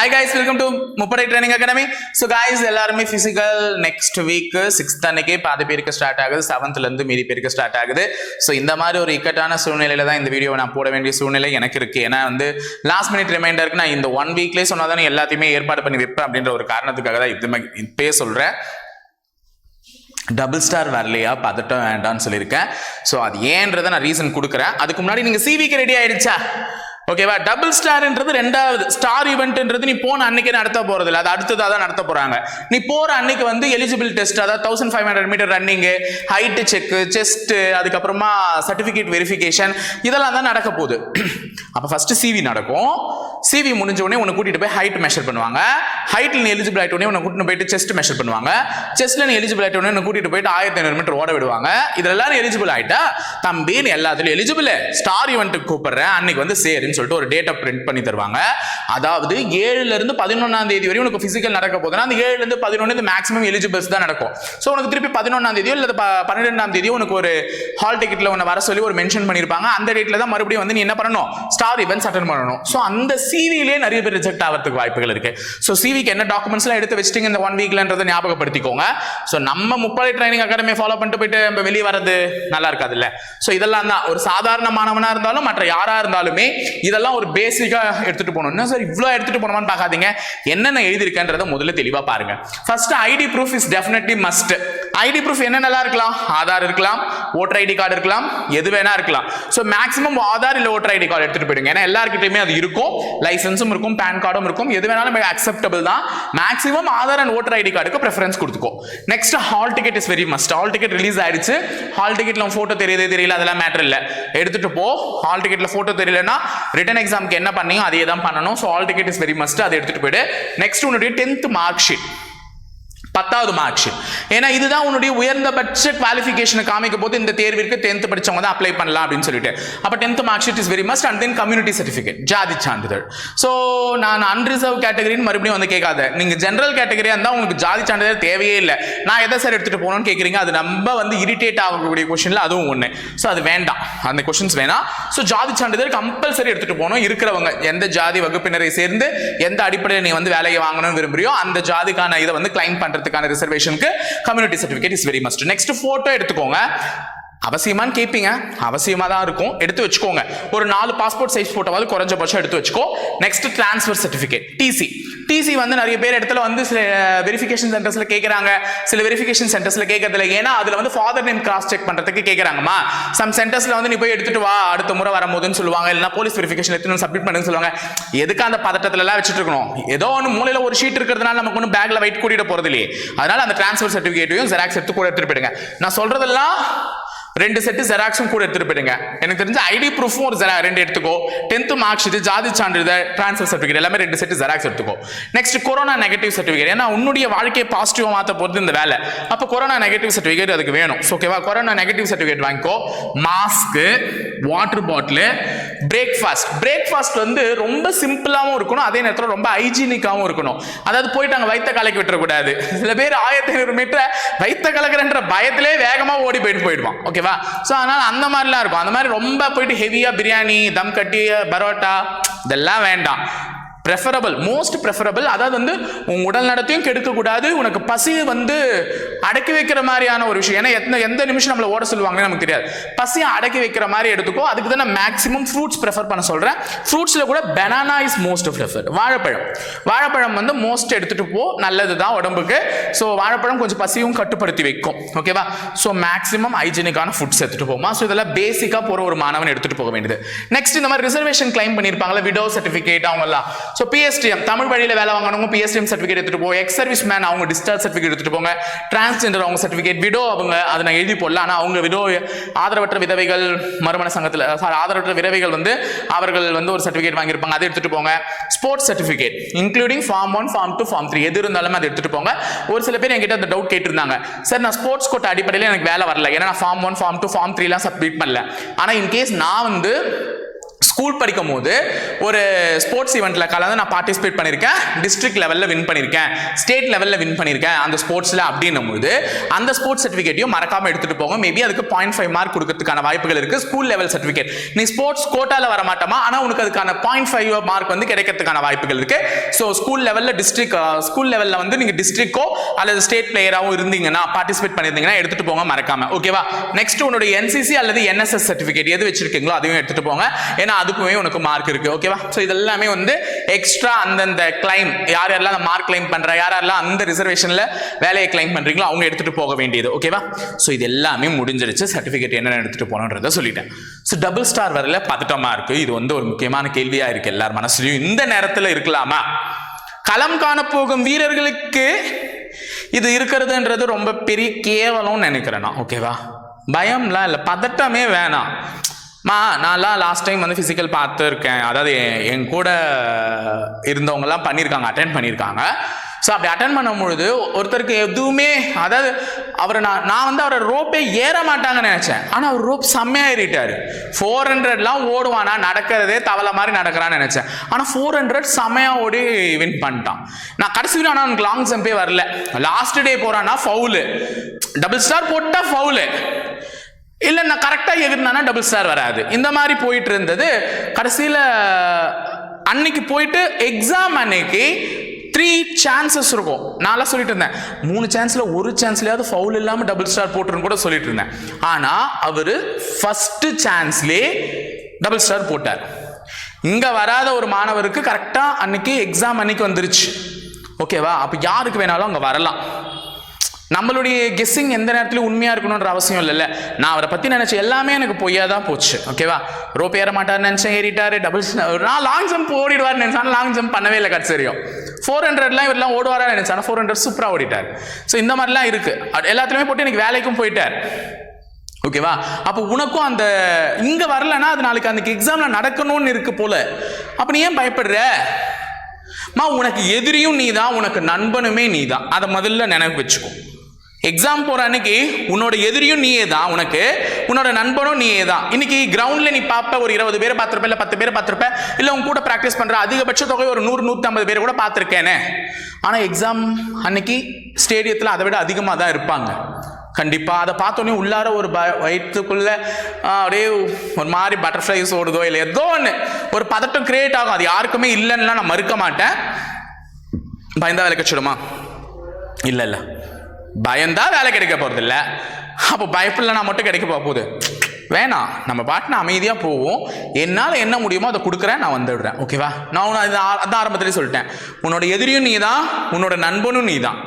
Hi guys, welcome to Muppadai Training Academy. So guys, எல்லாருமே physical next week 6th அன்னைக்கு பாதி பேருக்கு start ஆகுது, 7th ல இருந்து மீதி பேருக்கு ஸ்டார்ட் ஆகுது. ஸோ இந்த மாதிரி ஒரு இக்கட்டான சூழ்நிலையில தான் இந்த வீடியோவை நான் போட வேண்டிய சூழ்நிலை எனக்கு இருக்கு. ஏன்னா வந்து லாஸ்ட் மினிட் ரிமைண்டருக்கு நான் இந்த 1 வீக்லேயே சொன்னாதான் எல்லாத்தையுமே ஏற்பாடு பண்ணி வைப்பேன் அப்படின்ற ஒரு காரணத்துக்காக தான் இப்பயே சொல்றேன். டபுள் ஸ்டார் வரலையா, பதட்டம் வேண்டாம்னு சொல்லியிருக்கேன். ஸோ அது ஏன்றதை நான் ரீசன் கொடுக்குறேன். அதுக்கு முன்னாடி நீங்க சிவிக்கு ரெடி ஆயிடுச்சா? ஓகேவா? டபுள் ஸ்டார்ன்றது ரெண்டாவது ஸ்டார் ஈவெண்ட்ன்றது நீ போன அன்னைக்கு நடத்த போறது இல்லை, அது அடுத்ததாக தான் நடத்த போறாங்க. நீ போற அன்னைக்கு வந்து எலிஜிபிள் டெஸ்ட், அதாவது 1500 meter running, height check, chest, அதுக்கப்புறமா சர்டிபிகேட் வெரிஃபிகேஷன், இதெல்லாம் தான் நடக்க போகுது. அப்ப ஃபர்ஸ்ட் சிவி நடக்கும். சிவி முடிஞ்ச உடனே உன்னை கூட்டிட்டு போய் ஹைட் மெஷர் பண்ணுவாங்க. ஹைட்ல நீ எலிஜிபிள் ஆயிட்ட உடனே உன்னை கூட்டிட்டு போயிட்டு செஸ்ட் மெஷர் பண்ணுவாங்க. செஸ்ட்ல நீ எலிஜிபிள் ஆயிட்ட உடனே கூட்டிட்டு போயிட்டு 1500 மீட்டர் ஓட விடுவாங்க. இதுல எல்லாரும் எலிஜிபிள் ஆயிட்டா தம்பி நீ எல்லாத்துலயும் எலிஜிபிள், ஸ்டார் ஈவெண்ட்டுக்கு கூப்பிடுறேன் அன்னைக்கு வந்து சேருன்னு சொல்லிட்டு ஒரு டேட்டா பிரிண்ட் பண்ணி தருவாங்க. அதாவது 7ல இருந்து 11ஆம் தேதி வரை உனக்கு பிசிக்கல் நடக்க போதுன்னா அந்த 7ல இருந்து 11 மேக்ஸிமம் எலிஜிபிள்ஸ் தான் நடக்கும். ஸோ உனக்கு திருப்பி 11ஆம் தேதியோ இல்லை 12ஆம் தேதியோ உனக்கு ஒரு ஹால் டிக்கெட்ல உன்னை வர சொல்லி ஒரு மென்ஷன் பண்ணிருப்பாங்க. அந்த டேட்ல தான் மறுபடியும் வந்து நீ என்ன பண்ணணும், ஸ்டார் ஈவெண்ட்ஸ் அட்டெண்ட் பண்ணணும். ஸோ அந்த சிவிலே நிறைய பேர் ரிஜெக்ட் ஆகிறதுக்கு வாய்ப்புகள் இருக்கு. ஸோ சிவிக்கு என்ன டாக்குமெண்ட்ஸ் எல்லாம் எடுத்து வச்சிட்டீங்க இந்த 1 வீக்லன்றதை ஞாபகப்படுத்திக்கோங்க. ஸோ நம்ம முப்படை ட்ரைனிங் அகாடமி ஃபாலோ பண்ணிட்டு போயிட்டு நம்ம வெளியே வரது நல்லா இருக்காது இல்ல. ஸோ இதெல்லாம் தான் ஒரு சாதாரண மாணவனா இருந்தாலும் மற்ற யாரா இருந்தாலுமே இதெல்லாம் ஒரு பேசிக்கா எடுத்துட்டு போகணும். என்ன சார் இவ்வளவு எடுத்துட்டு போனோம்னு பார்க்காதீங்க, என்னென்ன எழுதிருக்கன்றதை முதல்ல தெளிவா பாருங்க. First ID proof is definitely must. ID proof என்னென்னலாம் இருக்கலாம், ஆதார் இருக்கலாம், ஓட்டர் ஐடி கார்டு இருக்கலாம், எது வேணா இருக்கலாம். ஸோ மேக்ஸிமம் ஆதார் இல்லை ஓட்டர் ஐடி கார்டு எடுத்துட்டு போயிடுங்க. ஏன்னா எல்லாருக்கிட்டையுமே அது இருக்கும், லைசன்ஸும் இருக்கும், பேன் கார்டும் இருக்கும், எது வேணாலும் அக்செப்டபிள் தான். Maximum Aadhaar and voter ID கார்டுக்கு ப்ரெஃபரன்ஸ் கொடுத்துக்கோ. Next hall ticket is very must. Hall ticket release ஆயிடுச்சு, ஹால் டிக்கெட்ல போட்டோ தெரியுது தெரியல அதெல்லாம் மேட்டர் இல்லை, எடுத்துட்டு போ. ஹால் டிக்கெட்ல போட்டோ தெரியலன்னா ரிட்டன் எக்ஸாமுக்கு என்ன பண்ணியோ அதே தான் பண்ணணும். So hall ticket is very must, அதை எடுத்துட்டு போயிடு. நெக்ஸ்ட் உன்னுடைய 10th மார்க் ஷீட், 10வது மார்க் ஷீட். ஏன்னா இதுதான் உன்னுடைய உயர்ந்தபட்ச குவாலிஃபிகேஷனை காமிக்க போது இந்த தேர்விற்கு 10th படிச்சவங்க தான் அப்ளை பண்ணலாம் அப்படின்னு சொல்லிட்டு. அப்ப 10th mark sheet is very must. And then community certificate, ஜாதி சான்றிதழ். ஸோ நான் அன்ரிசர்வ் கேட்டகரின்னு மறுபடியும் வந்து கேட்காத, நீங்க ஜெனரல் கேட்டகரியா இருந்தா உங்களுக்கு ஜாதி சான்றிதழ் தேவையே இல்லை. நான் எதை சார் எடுத்துட்டு போகணும்னு கேட்குறீங்க, அது நம்ம வந்து இரிட்டேட் ஆகக்கூடிய கொஸ்டின்ல அதுவும் ஒன்று. ஸோ அது வேண்டாம், அந்த கொஸ்டின்ஸ் வேணாம். ஸோ ஜாதி சான்றிதழ் கம்பல்சரி எடுத்துட்டு போகணும். இருக்கிறவங்க எந்த ஜாதி வகுப்பினரை சேர்ந்து எந்த அடிப்படையில் நீ வந்து வேலையை வாங்கணும்னு விரும்புறியோ அந்த ஜாதிக்கான இதை வந்து கிளைம் பண்றதுக்கான ரிசர்வேஷனுக்கு community certificate is very must. Next photo எடுத்துக்கோங்க. அவசியமான்னு கேட்பீங்க, அவசியமா தான் இருக்கும், எடுத்து வச்சுக்கோங்க. ஒரு 4 பாஸ்போர்ட் சைஸ் போட்டோவாது குறைஞ்சபட்சம் எடுத்து வச்சுக்கோ. Next transfer certificate, TC. TC வந்து நிறைய பேர் இடத்துல வந்து சில வெரிஃபிகேஷன் சென்டர்ஸ்ல கேட்கறாங்க, சில வெரிஃபிகேஷன் சென்டர்ஸ்ல கேட்கறதில்ல. ஏன்னா அதுல வந்து ஃபாதர் நேம் கிராஸ் செக் பண்றதுக்கு கேட்கறாங்கம்மா. சம் சென்டர்ஸ்ல வந்து நீ போய் எடுத்துட்டு வா அடுத்த முறை வரும்போதுன்னு சொல்லுவாங்க, இல்லைன்னா போலீஸ் வெரிஃபிகேஷன் எடுத்து சப்மிட் பண்ணுன்னு சொல்லுவாங்க. எதுக்கு அந்த பதட்டத்துல எல்லாம் வச்சுட்டு இருக்கணும்? ஏதோ ஒன்று மூலையில ஒரு ஷீட் இருக்கிறதுனால நமக்கு ஒன்றும் பேக்ல வெயிட் கூட்டிட்டு போறது இல்லையே. அதனால அந்த டிரான்ஸ்ஃபர் சர்டிஃபிகேட்டையும் ஜெராக்ஸ் எடுத்து கூட எடுத்துட்டு போயிடுங்க. நான் சொல்றதெல்லாம் 2 செட் ஜெராக்ஸும் கூட எடுத்துட்டு போயிடுங்க. எனக்கு தெரிஞ்ச ஐடி ப்ரூஃபும் ஒரு 2 எடுத்துக்கோ. 10th மார்க் ஷீட், ஜாதி சான்றிதழ், டிரான்ஸ்ஃபர் சர்டிஃபிகேட் எல்லாமே 2 செட் ஜெராக்ஸ் எடுத்துக்கோ. Next corona negative certificate. ஏன்னா உன்னுடைய வாழ்க்கையை பாசிட்டிவா மாற்ற போறது இந்த வேலை. அப்போ கொரோனா நெகட்டிவ் சர்டிஃபிகேட் அதுக்கு வேணும். ஓகேவா? கொரோனா நெகட்டிவ் சர்டிஃபிகேட் வாங்கிக்கோ. மாஸ்க், வாட்டர் பாட்டில், பிரேக்ஃபாஸ்ட் வந்து ரொம்ப சிம்பிளாகவும் இருக்கணும், அதே நேரத்தில் ரொம்ப ஹைஜீனிக்காகவும் இருக்கணும். அதாவது போயிட்டு அங்கே வயிற்ற கலக்கி விட்டுறக்கூடாது. சில பேர் 1500 மீட்டர் வயிற்ற கலக்கிறன்ற பயத்திலே வேகமா ஓடி போயிடுவான். ஓகேவா? சோ அதனால அந்த மாதிரிலாம் இருக்கும். அந்த மாதிரி ரொம்ப போயிட்டு ஹெவியா பிரியாணி, தம் கட்டி, பரோட்டா இதெல்லாம் வேண்டாம். Preferable, most preferable. அதாவது வந்து உன் உடல் நடத்தையும் கெடுக்க கூடாது, உனக்கு பசியை வந்து அடக்கி வைக்கிற மாதிரியான ஒரு விஷயம். ஏன்னா எந்த நிமிஷம் நம்மள ஓட சொல்லுவாங்கன்னு நமக்கு தெரியாது. பசியை அடக்கி வைக்கிற மாதிரி எடுத்துக்கோ. அதுக்கு தான் நான் மேக்ஸிமம் ஃப்ரூட்ஸ் ப்ரெஃபர் பண்ண சொல்றேன். ஃப்ரூட்ஸ்ல கூட பனானா இஸ் மோஸ்ட் ப்ரெஃபர்ட். வாழைப்பழம் வந்து மோஸ்ட் எடுத்துட்டு போ, நல்லது தான் உடம்புக்கு. ஸோ வாழைப்பழம் கொஞ்சம் பசியும் கட்டுப்படுத்தி வைக்கும். ஓகேவா? ஸோ மேக்ஸிமம் ஹைஜீனிக்கான ஃபுட்ஸ் எடுத்துட்டு போமா. ஸோ இதெல்லாம் பேசிக்கா போற ஒரு மாணவன் எடுத்துட்டு போக வேண்டியது. நெக்ஸ்ட் இந்த மாதிரி ரிசர்வேஷன் கிளைம் பண்ணியிருப்பாங்களா, விடோ சர்டிஃபிகேட் அவங்க எல்லாம். ஸோ பிஎஸ்டிஎம் தமிழ் வழியில் வேலை வாங்கணுங்க, பிஎஸ்டிஎம் சர்டிஃபிகேட் எடுத்துட்டு போங்க. எக்ஸ் சர்வீஸ் மேன் அவங்க டிஸ்சார்ஜ் சர்டிஃபிகேட் எடுத்துட்டு போங்க. டிரான்ஸ்ஜெண்டர் அவங்க சர்டிஃபிகேட். விடோ அவங்க அதை நான் எழுதி போடல, ஆனால் அவங்க விடோ ஆதரவற்ற விதவைகள் மறுமண சங்கத்தில் ஆதரவற்ற விதவைகள் வந்து அவர்கள் வந்து ஒரு சர்டிஃபிகேட் வாங்கியிருப்பாங்க, அதை எடுத்துட்டு போங்க. Sports certificate including form 1, form 2, form 3 எது இருந்தாலும் அதை எடுத்துட்டு போங்க. ஒரு சில பேர் என்கிட்ட அந்த டவுட் கேட்டிருந்தாங்க, சார் நான் ஸ்போர்ட்ஸ் கோட்டா அடிப்படையில் எனக்கு வேலை வரல, ஏன்னா நான் ஃபார்ம் 1, ஃபார்ம் 2, ஃபார்ம் 3 எல்லாம் சப்மிட் பண்ணல. ஆனால் இன்கேஸ் நான் வந்து ஸ்கூல் படிக்கும் போது ஒரு ஸ்போர்ட்ஸ் ஈவெண்ட்ல கலந்து நான் பார்ட்டிசிபேட் பண்ணியிருக்கேன், டிஸ்ட்ரிக்ட் லெவலில் வின் பண்ணியிருக்கேன், ஸ்டேட் லெவலில் வின் பண்ணியிருக்கேன் அந்த ஸ்போர்ட்ஸில் அப்படின்னும் போது அந்த ஸ்போர்ட்ஸ் சர்டிஃபிகேட்டையும் மறக்காம எடுத்துட்டு போங்க. மேபி அதுக்கு 0.5 மார்க் கொடுக்கறதுக்கான வாய்ப்புகள் இருக்கு. ஸ்கூல் லெவல் சர்டிஃபிகேட் நீ ஸ்போர்ட்ஸ் கோட்டால வர மாட்டோமா, ஆனால் உனக்கு அதுக்கான 0.5 மார்க் வந்து கிடைக்கிறதுக்கான வாய்ப்புகள் இருக்கு. ஸோ ஸ்கூல் லெவலில் ஸ்கூல் லெவலில் வந்து நீங்க டிஸ்ட்ரிக்டோ அல்லது ஸ்டேட் பிளேயராகவும் இருந்தீங்கன்னா பார்ட்டிசிபேட் பண்ணியிருந்தீங்கன்னா எடுத்துட்டு போங்க மறக்காம. ஓகேவா? நெக்ஸ்ட் உன்னோட NCC அல்லது NSS சர்டிஃபிகேட் எது வச்சிருக்கீங்களோ அதையும் எடுத்துட்டு போங்க. ஏன்னா அதுக்குமே உனக்கு மார்க் இருக்கு. ஓகேவா? சோ இதெல்லாமே வந்து எக்ஸ்ட்ரா அந்தந்த கிளைம் யாரெல்லாம் அந்த மார்க் கிளைம் பண்ற யாரெல்லாம் அந்த ரிசர்வேஷன்ல வேலையை கிளைம் பண்றீங்களோ அவங்க எடுத்துட்டு போக வேண்டியது. ஓகேவா? சோ இது எல்லாமே முடிஞ்சிருச்சு. சர்டிஃபிகேட் என்ன எடுத்துட்டு போகணுன்றத சொல்லிட்டேன். சோ டபுள் ஸ்டார் வரல பதட்டமா இருக்கு. இது வந்து ஒரு முக்கியமான கேள்வியா இருக்கு எல்லார் மனசுலயும். இந்த நேரத்துல இருக்கலாமா? களம் காண போகும் வீரர்களுக்கு இது இருக்கிறதுன்றது ரொம்ப பெரிய கேவலம்னு நினைக்கிறேன் நான். ஓகேவா? பயம்லாம் இல்லை, பதட்டமே வேணாம். நான்லாம் லாஸ்ட் டைம் வந்து ஃபிசிக்கல் பார்த்துருக்கேன். அதாவது என் கூட இருந்தவங்கலாம் பண்ணியிருக்காங்க, அட்டென்ட் பண்ணியிருக்காங்க. ஸோ அப்படி அட்டன் பண்ணும்பொழுது ஒருத்தருக்கு எதுவுமே, அதாவது அவரை நான் வந்து அவரை ரோப்பே ஏற மாட்டாங்கன்னு நினைச்சேன். ஆனால் அவர் ரோப் செம்மையாக ஏறிட்டாரு. 400லாம் ஓடுவானா, நடக்கிறதே தவளை மாதிரி நடக்கிறான்னு நினைச்சேன். ஆனால் 400 செம்மையாக ஓடி வின் பண்ணிட்டான். நான் கடைசி ஆனால் அவனுக்கு லாங் ஜம்பே வரல. லாஸ்ட் டே போறான்னா ஃபவுலு, டபுள் ஸ்டார் போட்டா ஃபவுலு, இல்லை நான் கரெக்டாக எதிர்னானா டபுள் ஸ்டார் வராது. இந்த மாதிரி போயிட்டு இருந்தது. கடைசியில் அன்னைக்கு போயிட்டு எக்ஸாம் அன்னைக்கு 3 சான்சஸ் இருக்கும். நான் சொல்லிட்டு இருந்தேன் 3 சான்ஸ்ல ஒரு சான்ஸ்லயாவது ஃபவுல் இல்லாமல் டபுள் ஸ்டார் போட்டுருன்னு கூட சொல்லிட்டு இருந்தேன். ஆனால் அவர் ஃபர்ஸ்ட் சான்ஸ்லேயே டபுள் ஸ்டார் போட்டார். இங்கே வராத ஒரு மாணவருக்கு கரெக்டாக அன்னைக்கு எக்ஸாம் அன்னைக்கு வந்துருச்சு. ஓகேவா? அப்போ யாருக்கு வேணாலும் அங்கே வரலாம். நம்மளுடைய கெஸ்ஸிங் எந்த நேரத்திலும் உண்மையா இருக்கணும்ன்ற அவசியம் இல்லைல்ல. நான் அவரை பத்தி நினைச்ச எல்லாமே எனக்கு பொய்யா தான் போச்சு. ஓகேவா? ரோப் ஏற மாட்டார்னு நினைச்சேன், ஏறிட்டாரு. நான் லாங் ஜம்ப் ஓடிடுவார்னு நினைச்சேன், லாங் ஜம்ப் பண்ணவே இல்லை. கடைசியும் 400லாம் இவரெல்லாம் ஓடுவாரா நினைச்சேன், 400 சூப்பரா ஓடிட்டார். ஸோ இந்த மாதிரிலாம் இருக்கு. எல்லாத்துலயுமே போட்டு எனக்கு வேலைக்கும் போயிட்டார். ஓகேவா? அப்போ உனக்கும் அந்த இங்க வரலன்னா அது நாளைக்கு அந்த எக்ஸாம்ல நடக்கணும்னு இருக்கு போல. அப்ப நீ ஏன் பயப்படுற? உனக்கு எதிரியும் நீதான், உனக்கு நண்பனுமே நீதான். அதை முதல்ல நினைவு வச்சுக்கோ. எக்ஸாம் போற அன்னைக்கு உன்னோட எதிரியும் நீயே தான், உனக்கு உன்னோட நண்பனும் நீயே தான். இன்னைக்கு கிரவுண்ட்ல நீ பார்ப்ப ஒரு 20 பேரை பார்த்திருப்ப, இல்ல 10 பேரை பார்த்திருப்ப, இல்ல உங்க கூட பிராக்டிஸ் பண்ற அதிகபட்ச தொகை ஒரு 100-150 பேர் கூட பார்த்திருக்கேனே. ஆனா எக்ஸாம் அன்னைக்கு ஸ்டேடியத்துல அதை விட அதிகமா தான் இருப்பாங்க. கண்டிப்பா அதை பார்த்தோன்னே உள்ளார ஒரு வயிற்றுக்குள்ள அப்படியே ஒரு மாதிரி பட்டர்ஃப்ளைஸ் ஓடுதோ இல்லை ஏதோ ஒன்று ஒரு பதட்டம் கிரியேட் ஆகும். அது யாருக்குமே இல்லைன்னா நான் மறுக்க மாட்டேன். பயந்தா வேலை கிடைச்சிடுமா? இல்லை இல்லை, பயந்தா வேலை கிடைக்க போறது இல்லை. அப்போ பயப்படலாம் மட்டும் கிடைக்க போகுது வேணாம். நம்ம பாட்டுன்னு அமைதியா போவோம். என்னால் என்ன முடியுமோ அதை கொடுக்குறேன், நான் வந்துடுறேன். ஓகேவா? நான் அதான் ஆரம்பத்திலே சொல்லிட்டேன். உன்னோட எதிரியும் நீ தான், உன்னோட நண்பனும் நீ தான்.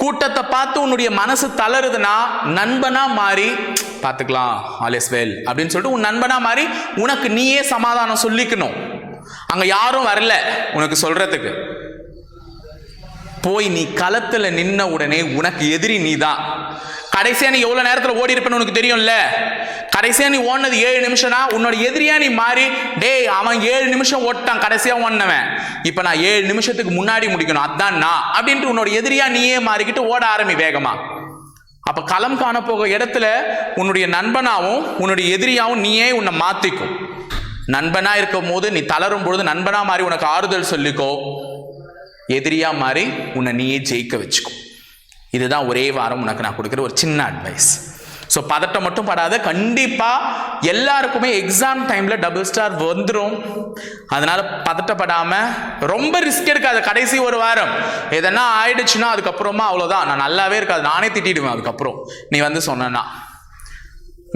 கூட்டத்தை பார்த்து உன்னுடைய மனசு தளருதுன்னா நண்பனா மாறி பார்த்துக்கலாம், ஆல் இஸ் வெல் அப்படின்னு சொல்லிட்டு உன் நண்பனா மாறி உனக்கு நீயே சமாதானம் சொல்லிக்கணும். அங்க யாரும் வரல உனக்கு சொல்றதுக்கு. போய் நீ களத்துல நின்ன உடனே உனக்கு எதிரி நீ தான். கடைசியா நீ எவ்வளவு நேரத்துல ஓடி இருப்பேன்னு உனக்கு தெரியும்ல. கடைசியா நீ ஓடினது 7 நிமிஷம்னா உன்னோட எதிரியா நீ மாறி, டேய் அவன் 7 நிமிஷம் ஓட்டான் கடைசியா ஓடினவன், இப்ப நான் 7 நிமிஷத்துக்கு முன்னாடி முடிக்கணும், அதான் நான் அப்படின்ட்டு உன்னோட எதிரியா நீயே மாறிக்கிட்டு ஓட ஆரம்பி வேகமா. அப்ப களம் காண போக இடத்துல உன்னுடைய நண்பனாவும் உன்னுடைய எதிரியாவும் நீயே உன்னை மாத்திக்கும். நண்பனா இருக்கும் போது நீ தளரும் பொழுது நண்பனா மாறி உனக்கு ஆறுதல் சொல்லிக்கோ, எதிரியா மாறி உன்னை நீயே ஜெயிக்க வச்சுக்கோ. இதுதான் ஒரே வாரம் உனக்கு நான் கொடுக்குற ஒரு சின்ன அட்வைஸ். ஸோ பதட்டம் மட்டும் படாத. கண்டிப்பா எல்லாருக்குமே எக்ஸாம் டைம்ல டபுள் ஸ்டார் வந்துடும். அதனால பதட்டப்படாம ரொம்ப ரிஸ்க் எடுக்காத. கடைசி ஒரு வாரம் எதனா ஆயிடுச்சுன்னா அதுக்கப்புறமா அவ்வளோதான், நான் நல்லாவே இருக்காது, நானே திட்டிடுவேன். அதுக்கப்புறம் நீ வந்து சொன்னா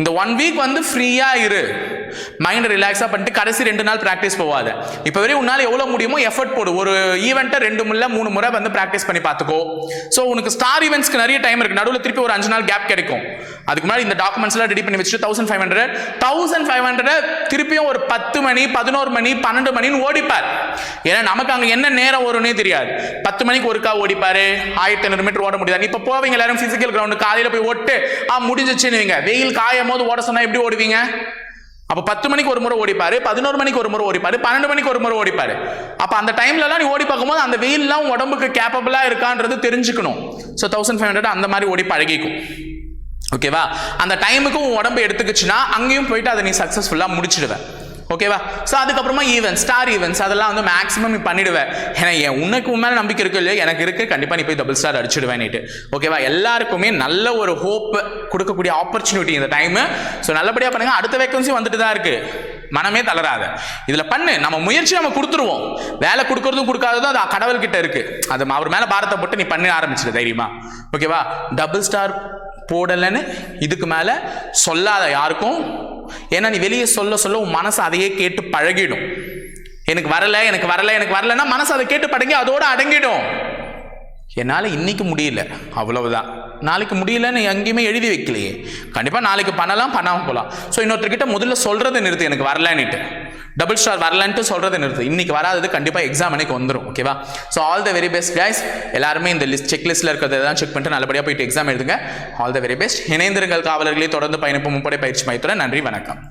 இந்த 1 வீக் வந்து ஃப்ரீயா இரு, மைண்ட் ரிலாக்ஸா பண்ணிட்டு கடைசி 2 நாள் பிராக்டிஸ் போவாத. இப்போ வரையும் உன்னால எவ்வளவு முடியுமோ எஃபர்ட் போடு. ஒரு ஈவெண்ட்டை 2 முறை 3 முறை வந்து பிராக்டிஸ் பண்ணி பார்த்துக்கோ. ஸோ உனக்கு ஸ்டார் ஈவெண்ட்ஸ்க்கு நிறைய டைம் இருக்கு. நடுவில் திருப்பி ஒரு 5 நாள் கேப் கிடைக்கும். அதுக்கு முன்னாடி இந்த டாக்குமெண்ட்ஸ் எல்லாம் ரெடி பண்ணி வச்சுட்டு 1500 திருப்பியும் ஒரு 10 மணி 11 மணி 12 மணின்னு ஓடிப்பார். ஏன்னா நமக்கு அங்க என்ன நேரம் வரும்னே தெரியாது. 10 மணிக்கு ஒருக்கா ஓடிப்பாரு, 1500 மீட்டர் ஓட முடியாது. இப்ப போவீங்க எல்லாரும் பிசிக்கல் கிரவுண்ட், காலையில போய் ஓட்டு முடிஞ்சிச்சுன்னு வெயில் காயும் போது ஓட சொன்னா எப்படி ஓடுவீங்க? அப்ப 10 மணிக்கு ஒரு முறை ஓடிப்பாரு, 11 மணிக்கு ஒரு முறை ஓடிப்பாரு, 12 மணிக்கு ஒரு முறை ஓடிப்பாரு. அப்ப அந்த டைம்ல எல்லாம் நீ ஓடி பார்க்கும்போது அந்த வெயில்லாம் உடம்புக்கு கேப்பபிளா இருக்கான்றது தெரிஞ்சுக்கணும். ஸோ 1500 அந்த மாதிரி ஓடி பழகிக்கும். ஓகேவா? அந்த டைமுக்கு உன் உடம்பு எடுத்துக்கிச்சுன்னா அங்கேயும் போயிட்டு அதை நீ சக்சஸ்ஃபுல்லா முடிச்சிடுவேன். ஓகேவா? ஸோ அதுக்கப்புறமா ஈவென்ட்ஸ், ஸ்டார் ஈவென்ட்ஸ் அதெல்லாம் வந்து மேக்ஸிமம் நீ பண்ணிடுவேன். ஏன்னா உனக்கு உண்மையில நம்பிக்கை இருக்கு இல்லையா? எனக்கு இருக்கு, கண்டிப்பாக நீ போய் டபுள் ஸ்டார் அடிச்சிடுவேன்னுட்டு. ஓகேவா? எல்லாருக்குமே நல்ல ஒரு ஹோப் கொடுக்கக்கூடிய ஆப்பர்ச்சுனிட்டி இந்த டைம். ஸோ நல்லபடியாக பண்ணுங்க. அடுத்த வேகன்சி வந்துட்டு தான் இருக்கு, மனமே தளராத. இதில் பண்ணு, நம்ம முயற்சி நம்ம கொடுத்துருவோம். வேலை கொடுக்கறதும் கொடுக்காததும் அது கடவுள் கிட்ட இருக்கு. அது அவர் மேலே பாரத்தை போட்டு நீ பண்ணி ஆரம்பிச்சிடு தைரியமா. ஓகேவா? டபுள் ஸ்டார் போடலன்னு இதுக்கு மேலே சொல்லாத யாருக்கும். ஏன்னா நீ வெளியே சொல்ல சொல்ல உன் மனசு அதையே கேட்டு பழகிடும். எனக்கு வரல எனக்கு வரல எனக்கு வரலன்னா மனசு அதை கேட்டு பழகி அதோட அடங்கிடும். என்னால் இன்னைக்கு முடியல, அவ்வளவுதான். நாளைக்கு முடியலன்னு எங்கேயுமே எழுதி வைக்கலையே. கண்டிப்பாக நாளைக்கு பண்ணலாம், பண்ணாமல் போகலாம். ஸோ இன்னொருத்தர்கிட்ட முதல்ல சொல்கிறத நிறுத்து, எனக்கு வரலன்னுட்டு. டபுள் ஸ்டார் வரலன்ட்டு சொல்கிறத நிறுத்து. இன்னைக்கு வராதது கண்டிப்பாக எக்ஸாம் அன்னைக்கு வந்துடும். ஓகேவா? So all the very best guys. எல்லாருமே இந்த செக் லிஸ்ட்டில் இருக்கிறத தான் செக் பண்ணிட்டு நல்லபடியாக போயிட்டு எக்ஸாம் எழுதுங்க. All the very best. இணைந்திருங்கள் காவலர்களே. தொடர்ந்து பயணிப்பு முப்படை பயிற்சி மையத்துடன். நன்றி, வணக்கம்.